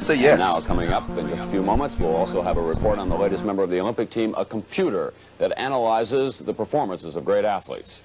say yes. And now, coming up in just a few moments, we'll also have a report on the latest member of the Olympic team, a computer that analyzes the performances of great athletes.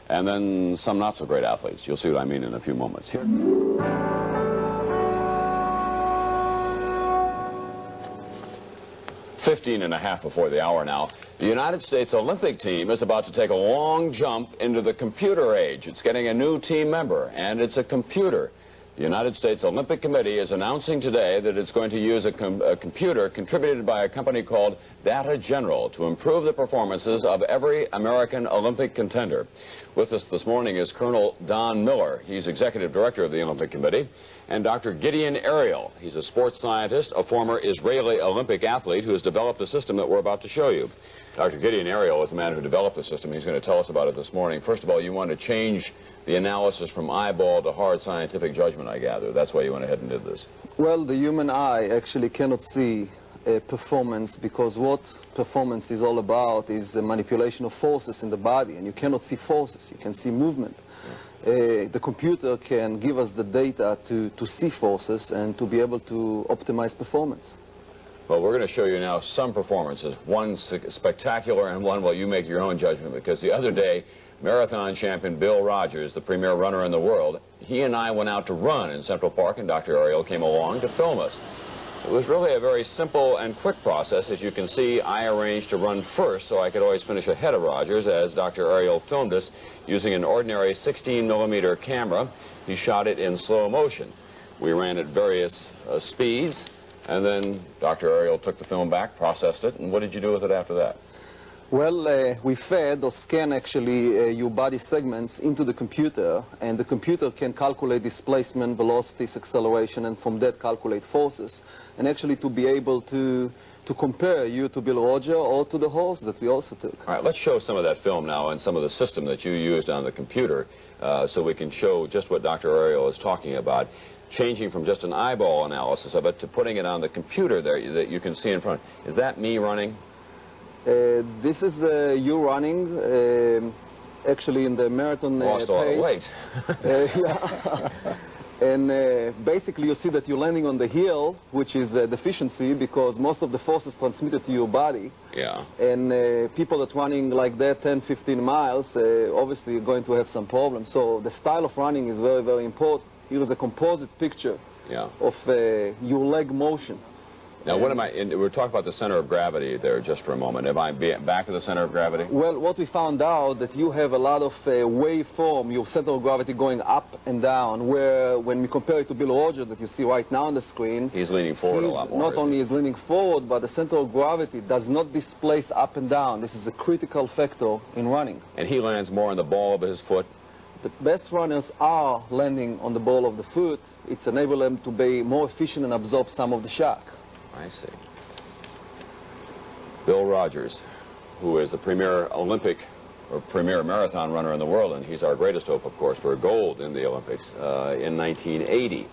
And then some not so great athletes. You'll see what I mean in a few moments. Here. 15.5 before the hour now. The United States Olympic team is about to take a long jump into the computer age. It's getting a new team member, and it's a computer. The United States Olympic Committee is announcing today that it's going to use a computer contributed by a company called Data General to improve the performances of every American Olympic contender. With us this morning is Colonel Don Miller. He's Executive Director of the Olympic Committee. And Dr. Gideon Ariel. He's a sports scientist, a former Israeli Olympic athlete who has developed the system that we're about to show you. Dr. Gideon Ariel is the man who developed the system. He's going to tell us about it this morning. First of all, you want to change the analysis from eyeball to hard scientific judgment, I gather. That's why you went ahead and did this. Well, the human eye actually cannot see performance, because what performance is all about is the manipulation of forces in the body, and you cannot see forces, you can see movement. The computer can give us the data to see forces and to be able to optimize performance. Well, we're going to show you now some performances, one spectacular and one, well, you make your own judgment, because the other day, marathon champion Bill Rogers, the premier runner in the world, he and I went out to run in Central Park, and Dr. Ariel came along to film us. It was really a very simple and quick process. As you can see, I arranged to run first so I could always finish ahead of Rogers as Dr. Ariel filmed us using an ordinary 16mm camera. He shot it in slow motion. We ran at various speeds, and then Dr. Ariel took the film back, processed it, and what did you do with it after that? Well, we fed or scan actually your body segments into the computer, and the computer can calculate displacement, velocities, acceleration, and from that calculate forces, and actually to be able to compare you to Bill Roger or to the horse that we also took. All right, let's show some of that film now and some of the system that you used on the computer so we can show just what Dr. Ariel is talking about, changing from just an eyeball analysis of it to putting it on the computer there that you can see in front. Is that me running? This is you running, actually in the marathon Lost pace. all the weight. Yeah. And basically you see that you're landing on the heel, which is a deficiency because most of the force is transmitted to your body. Yeah. And people that running like that 10, 15 miles, obviously you're going to have some problems. So the style of running is very, very important. Here is a composite picture of your leg motion. Now, what am I, we're talking about the center of gravity there just for a moment. Am I back of the center of gravity? Well, what we found out that you have a lot of waveform, your center of gravity going up and down, where when we compare it to Bill Roger that you see right now on the screen, he's leaning forward a lot more. Not only is leaning forward, but the center of gravity does not displace up and down. This is a critical factor in running. And he lands more on the ball of his foot? The best runners are landing on the ball of the foot. It's enabled them to be more efficient and absorb some of the shock. I see. Bill Rogers, who is the premier Olympic or premier marathon runner in the world, and he's our greatest hope, of course, for gold in the Olympics in 1980.